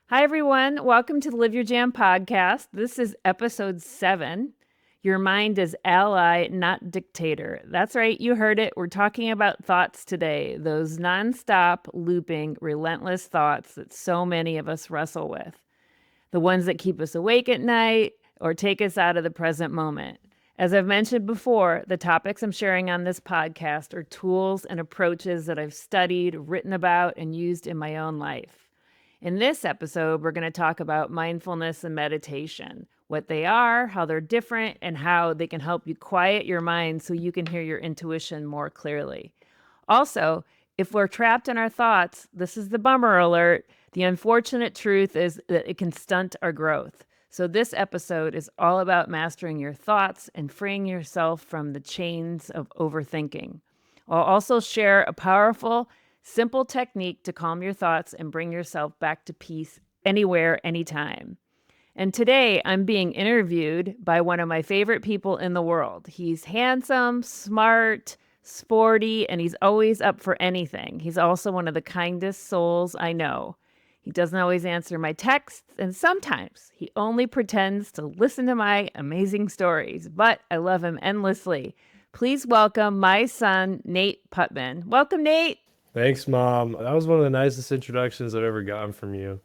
Hi, everyone. Welcome to the Live Your Jam podcast. This is episode 7. Your mind is ally, not dictator. That's right. You heard it. We're talking about thoughts today, those nonstop, looping, relentless thoughts that so many of us wrestle with, the ones that keep us awake at night or take us out of the present moment. As I've mentioned before, the topics I'm sharing on this podcast are tools and approaches that I've studied, written about, and used in my own life. In this episode, we're going to talk about mindfulness and meditation, what they are, how they're different, and how they can help you quiet your mind so you can hear your intuition more clearly. Also, if we're trapped in our thoughts, this is the bummer alert. The unfortunate truth is that it can stunt our growth. So, this episode is all about mastering your thoughts and freeing yourself from the chains of overthinking. I'll also share a powerful, simple technique to calm your thoughts and bring yourself back to peace anywhere, anytime. And today I'm being interviewed by one of my favorite people in the world. He's handsome, smart, sporty, and he's always up for anything. He's also one of the kindest souls I know. He doesn't always answer my texts, and sometimes he only pretends to listen to my amazing stories, but I love him endlessly. Please welcome my son, Nate Putman. Welcome, Nate. Thanks, Mom. That was one of the nicest introductions I've ever gotten from you.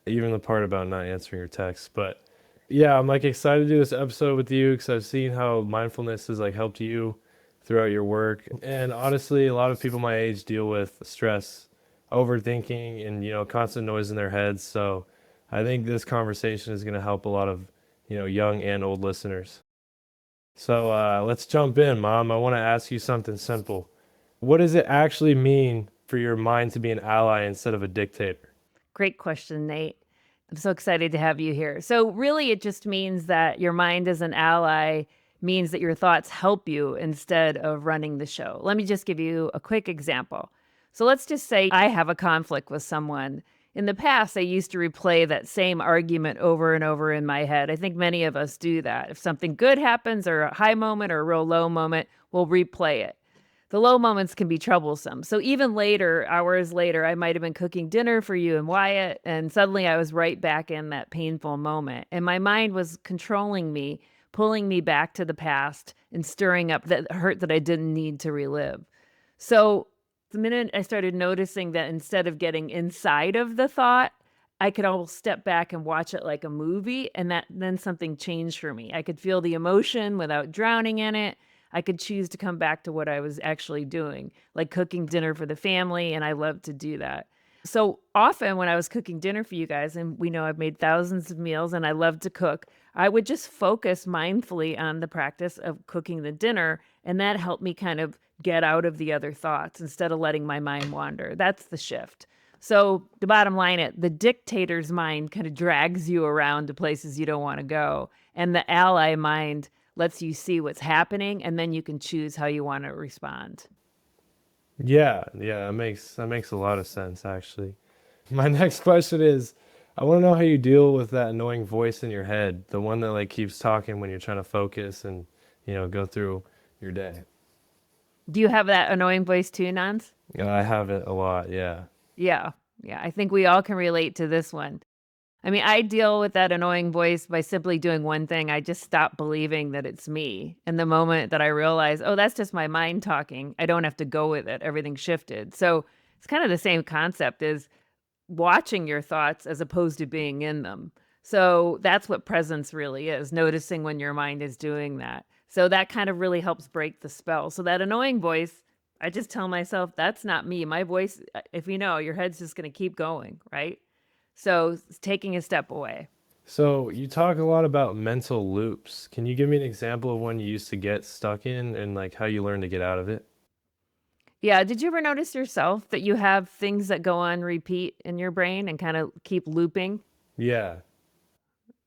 Even the part about not answering your texts. But yeah, I'm excited to do this episode with you because I've seen how mindfulness has helped you throughout your work. And honestly, a lot of people my age deal with stress, overthinking, and constant noise in their heads. So I think this conversation is going to help a lot of young and old listeners. So let's jump in, Mom. I want to ask you something simple. What does it actually mean for your mind to be an ally instead of a dictator? Great question, Nate. I'm so excited to have you here. So, really, it just means that your mind as an ally means that your thoughts help you instead of running the show. Let me just give you a quick example. So, let's just say I have a conflict with someone. In the past, I used to replay that same argument over and over in my head. I think many of us do that. If something good happens, or a high moment, or a real low moment, we'll replay it. The low moments can be troublesome. So even later, hours later, I might have been cooking dinner for you and Wyatt, and suddenly I was right back in that painful moment. And my mind was controlling me, pulling me back to the past and stirring up that hurt that I didn't need to relive. So the minute I started noticing that instead of getting inside of the thought, I could almost step back and watch it like a movie, and that then something changed for me. I could feel the emotion without drowning in it. I could choose to come back to what I was actually doing, like cooking dinner for the family, and I love to do that. So often when I was cooking dinner for you guys, and we know I've made thousands of meals and I love to cook, I would just focus mindfully on the practice of cooking the dinner, and that helped me kind of get out of the other thoughts instead of letting my mind wander. That's the shift. So the bottom line, the dictator's mind kind of drags you around to places you don't want to go, and the ally mind lets you see what's happening, and then you can choose how you want to respond. Yeah, that makes a lot of sense actually. My next question is, I want to know how you deal with that annoying voice in your head, the one that keeps talking when you're trying to focus and go through your day. Do you have that annoying voice too, Nance? Yeah, I have it a lot. Yeah. Yeah. Yeah. I think we all can relate to this one. I mean, I deal with that annoying voice by simply doing one thing. I just stop believing that it's me. And the moment that I realize, oh, that's just my mind talking, I don't have to go with it. Everything shifted. So it's kind of the same concept as watching your thoughts as opposed to being in them. So that's what presence really is, noticing when your mind is doing that. So that kind of really helps break the spell. So that annoying voice, I just tell myself, that's not me. My voice, if you know, your head's just going to keep going, right? So it's taking a step away. So you talk a lot about mental loops. Can you give me an example of one you used to get stuck in and how you learned to get out of it? Yeah. Did you ever notice yourself that you have things that go on repeat in your brain and kind of keep looping? Yeah.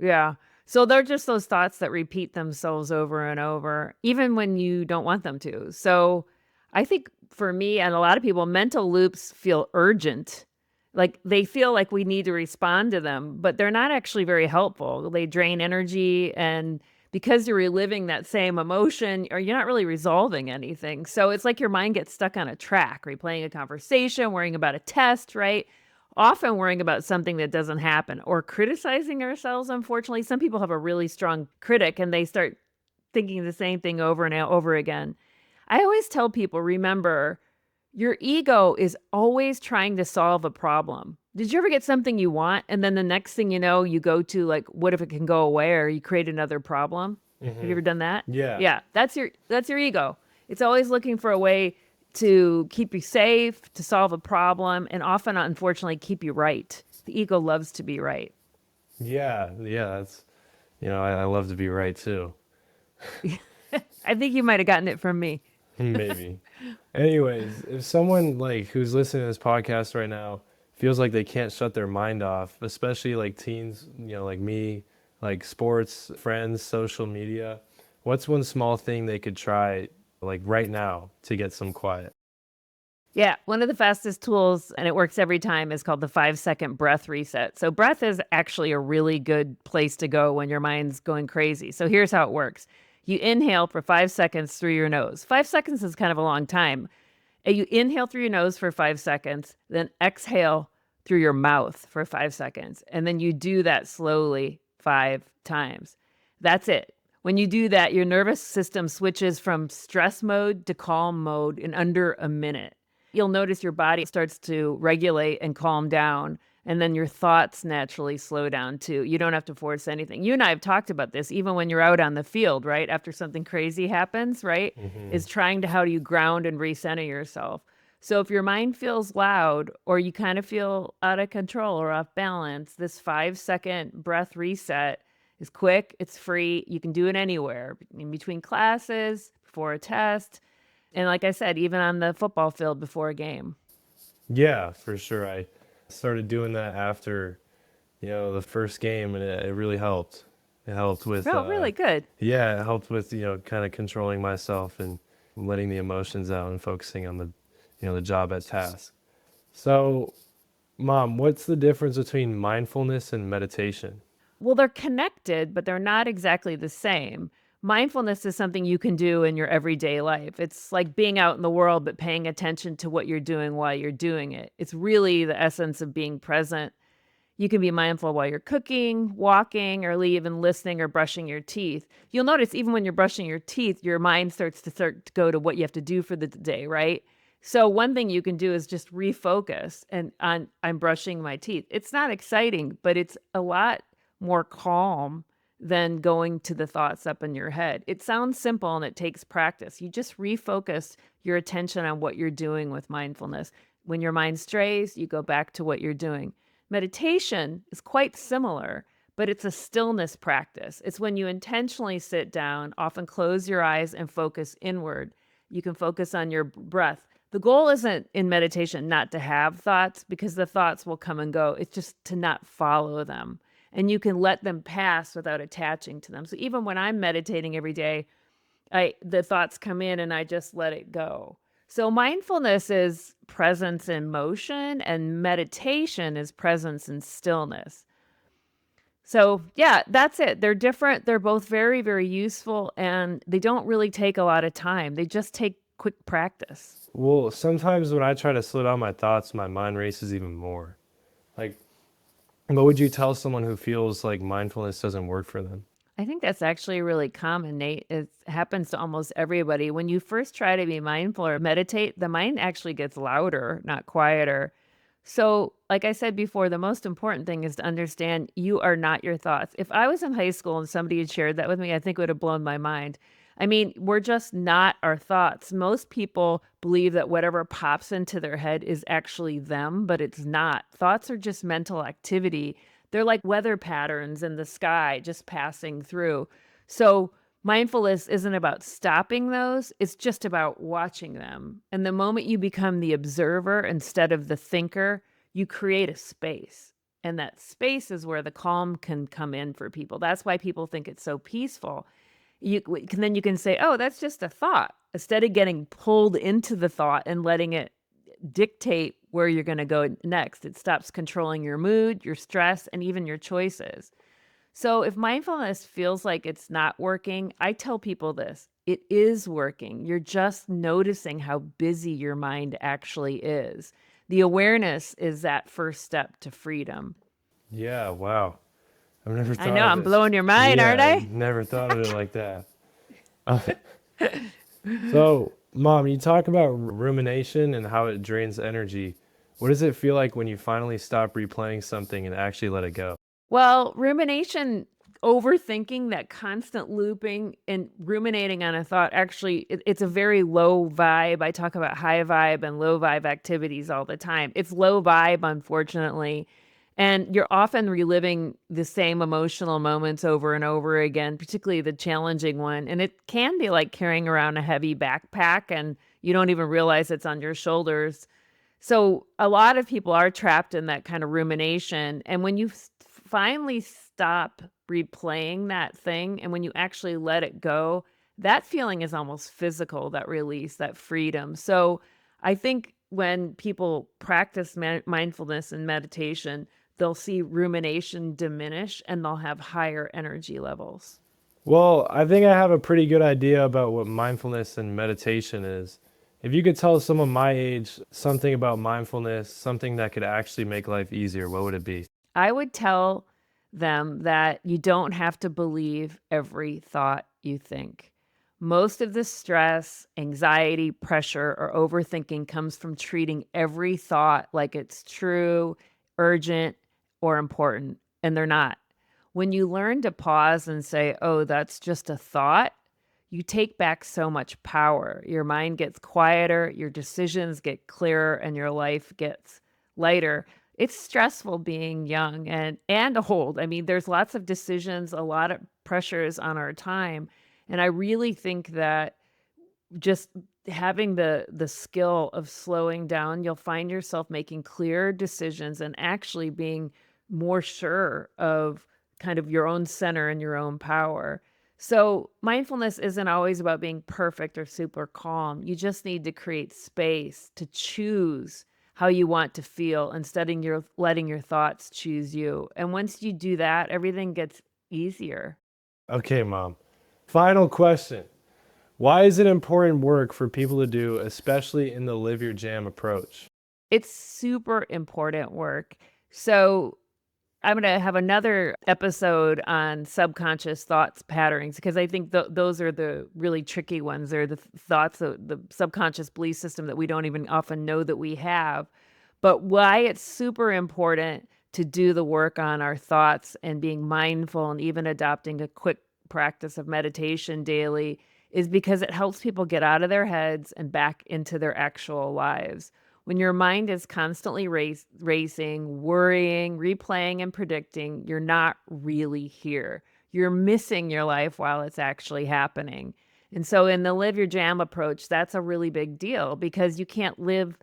Yeah. So they're just those thoughts that repeat themselves over and over, even when you don't want them to. So I think for me and a lot of people, mental loops feel urgent. Like they feel like we need to respond to them, but they're not actually very helpful. They drain energy. And because you're reliving that same emotion, or you're not really resolving anything. So it's like your mind gets stuck on a track, replaying a conversation, worrying about a test, right? often worrying about something that doesn't happen or criticizing ourselves. Unfortunately, some people have a really strong critic and they start thinking the same thing over and over again. I always tell people, remember, your ego is always trying to solve a problem. Did you ever get something you want and then the next thing you know, you go to like, what if it can go away, or you create another problem? Have you Hmm. ever done that? Yeah. Yeah, that's your ego. It's always looking for a way to keep you safe, to solve a problem, and often, unfortunately, keep you right. The ego loves to be right. Yeah. Yeah. That's, I love to be right too. I think you might have gotten it from me. Maybe. Anyways, if someone like who's listening to this podcast right now feels like they can't shut their mind off, especially like teens, like me, like sports, friends, social media, what's one small thing they could try like right now to get some quiet? Yeah, one of the fastest tools, and it works every time, is called the 5-second breath reset. So, breath is actually a really good place to go when your mind's going crazy. So, here's how it works: you inhale for 5 seconds through your nose. 5 seconds is kind of a long time. And you inhale through your nose for 5 seconds, then exhale through your mouth for 5 seconds. And then you do that slowly 5 times. That's it. When you do that, your nervous system switches from stress mode to calm mode in under a minute. You'll notice your body starts to regulate and calm down, and then your thoughts naturally slow down too. You don't have to force anything. You and I have talked about this even when you're out on the field, right? After something crazy happens, right? Hmm. Is trying to how do you ground and recenter yourself. So if your mind feels loud or you kind of feel out of control or off balance, this 5-second breath reset is quick, it's free. You can do it anywhere, in between classes, before a test, and like I said, even on the football field before a game. Yeah, for sure. I started doing that after, the first game, and it really helped. It helped with Oh, really good. yeah, it helped with, kind of controlling myself and letting the emotions out and focusing on the job at task. So, Mom, what's the difference between mindfulness and meditation? Well, they're connected, but they're not exactly the same. Mindfulness is something you can do in your everyday life. It's like being out in the world, but paying attention to what you're doing while you're doing it. It's really the essence of being present. You can be mindful while you're cooking, walking, or even listening or brushing your teeth. You'll notice even when you're brushing your teeth, your mind starts to go to what you have to do for the day, right? So one thing you can do is just refocus and on I'm brushing my teeth. It's not exciting, but it's a lot more calm than going to the thoughts up in your head. It sounds simple and it takes practice. You just refocus your attention on what you're doing with mindfulness. When your mind strays, you go back to what you're doing. Meditation is quite similar, but it's a stillness practice. It's when you intentionally sit down, often close your eyes and focus inward. You can focus on your breath. The goal isn't in meditation not to have thoughts, because the thoughts will come and go. It's just to not follow them. And you can let them pass without attaching to them. So even when I'm meditating every day, the thoughts come in and I just let it go. So mindfulness is presence in motion and meditation is presence in stillness. So, yeah, that's it. They're different. They're both very, very useful, and they don't really take a lot of time. They just take quick practice. Well, sometimes when I try to slow down my thoughts, my mind races even more. Like, what would you tell someone who feels like mindfulness doesn't work for them? I think that's actually really common, Nate. It happens to almost everybody. When you first try to be mindful or meditate, the mind actually gets louder, not quieter. So, like I said before, the most important thing is to understand you are not your thoughts. If I was in high school and somebody had shared that with me, I think it would have blown my mind. I mean, we're just not our thoughts. Most people believe that whatever pops into their head is actually them, but it's not. Thoughts are just mental activity. They're like weather patterns in the sky just passing through. So, mindfulness isn't about stopping those, it's just about watching them. And the moment you become the observer instead of the thinker, you create a space. And that space is where the calm can come in for people. That's why people think it's so peaceful. Then you can say, "Oh, that's just a thought," instead of getting pulled into the thought and letting it dictate where you're going to go next. It stops controlling your mood, your stress, and even your choices. So if mindfulness feels like it's not working, I tell people this: it is working. You're just noticing how busy your mind actually is. The awareness is that first step to freedom. Yeah, wow. I've never I thought know of I'm it. blowing your mind, aren't Yeah, I? I've never thought of it like that. So, Mom, you talk about rumination and how it drains energy. What does it feel like when you finally stop replaying something and actually let it go? Well, rumination, overthinking, that constant looping and ruminating on a thought, actually, it's a very low vibe. I talk about high vibe and low vibe activities all the time. It's low vibe, unfortunately. And you're often reliving the same emotional moments over and over again, particularly the challenging one. And it can be like carrying around a heavy backpack and you don't even realize it's on your shoulders. So a lot of people are trapped in that kind of rumination. And when you finally stop replaying that thing and when you actually let it go, that feeling is almost physical, that release, that freedom. So I think when people practice mindfulness and meditation, they'll see rumination diminish and they'll have higher energy levels. Well, I think I have a pretty good idea about what mindfulness and meditation is. If you could tell someone my age something about mindfulness, something that could actually make life easier, what would it be? I would tell them that you don't have to believe every thought you think. Most of the stress, anxiety, pressure, or overthinking comes from treating every thought like it's true, urgent, or important, and they're not. When you learn to pause and say, oh, that's just a thought, you take back so much power. Your mind gets quieter, your decisions get clearer, and your life gets lighter. It's stressful being young and old. I mean, there's lots of decisions, a lot of pressures on our time. And I really think that just having the skill of slowing down, you'll find yourself making clearer decisions and actually being more sure of kind of your own center and your own power. So, mindfulness isn't always about being perfect or super calm. You just need to create space to choose how you want to feel instead of letting your thoughts choose you. And once you do that, everything gets easier. Okay, Mom. Final question. Why is it important work for people to do, especially in the live your jam approach? It's super important work. So, I'm gonna have another episode on subconscious thoughts patterns because I think those are the really tricky ones. They're the thoughts, the subconscious belief system that we don't even often know that we have. But why it's super important to do the work on our thoughts and being mindful and even adopting a quick practice of meditation daily is because it helps people get out of their heads and back into their actual lives. When your mind is constantly racing, worrying, replaying, and predicting, you're not really here. You're missing your life while it's actually happening. And so, in the live your jam approach, that's a really big deal because you can't live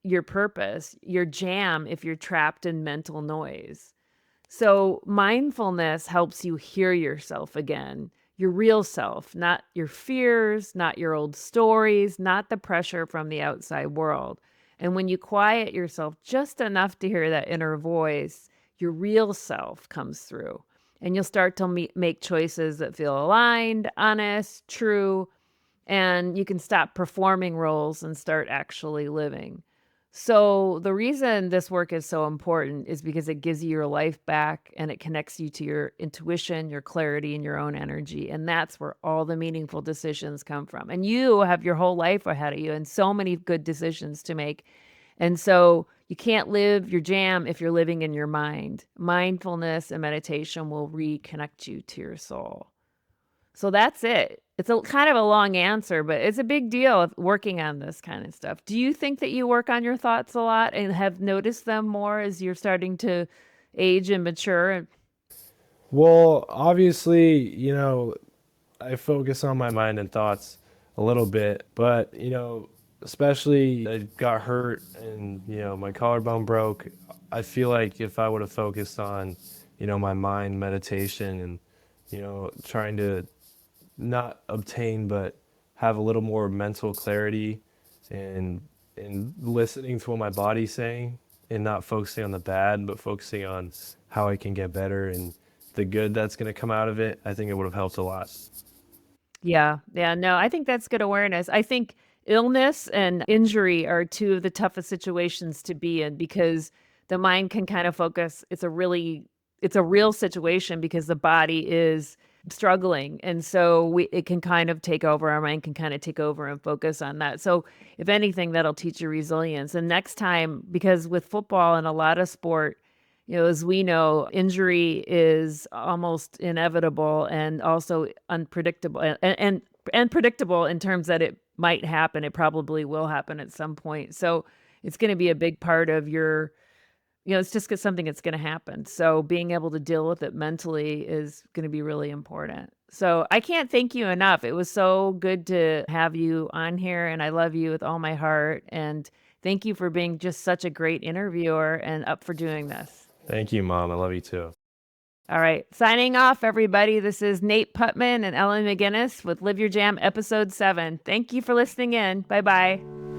your purpose, your jam, if you're trapped in mental noise. So, mindfulness helps you hear yourself again, your real self, not your fears, not your old stories, not the pressure from the outside world. And when you quiet yourself just enough to hear that inner voice, your real self comes through. And you'll start to make choices that feel aligned, honest, true, and you can stop performing roles and start actually living. So, the reason this work is so important is because it gives you your life back and it connects you to your intuition, your clarity, and your own energy. And that's where all the meaningful decisions come from. And you have your whole life ahead of you and so many good decisions to make. And so, you can't live your jam if you're living in your mind. Mindfulness and meditation will reconnect you to your soul. So that's it. It's a kind of a long answer, but it's a big deal of working on this kind of stuff. Do you think that you work on your thoughts a lot and have noticed them more as you're starting to age and mature? Well, obviously, I focus on my mind and thoughts a little bit, but especially I got hurt and my collarbone broke. I feel like if I would have focused on, my mind meditation and trying to not obtain but have a little more mental clarity and listening to what my body's saying and not focusing on the bad but focusing on how I can get better and the good that's going to come out of it, I think it would have helped a lot. Yeah. Yeah. No, I think that's good awareness. I think illness and injury are two of the toughest situations to be in because the mind can kind of focus. It's a real situation because the body is struggling. And so it can kind of take over. Our mind can kind of take over and focus on that. So if anything, that'll teach you resilience. And next time, because with football and a lot of sport, as we know, injury is almost inevitable and also unpredictable and predictable in terms that it might happen. It probably will happen at some point. So it's going to be a big part of your, it's just something that's going to happen. So being able to deal with it mentally is going to be really important. So I can't thank you enough. It was so good to have you on here, and I love you with all my heart. And thank you for being just such a great interviewer and up for doing this. Thank you, Mom. I love you too. All right. Signing off, everybody. This is Nate Putman and Ellen McGinnis with Live Your Jam, episode 7. Thank you for listening in. Bye-bye.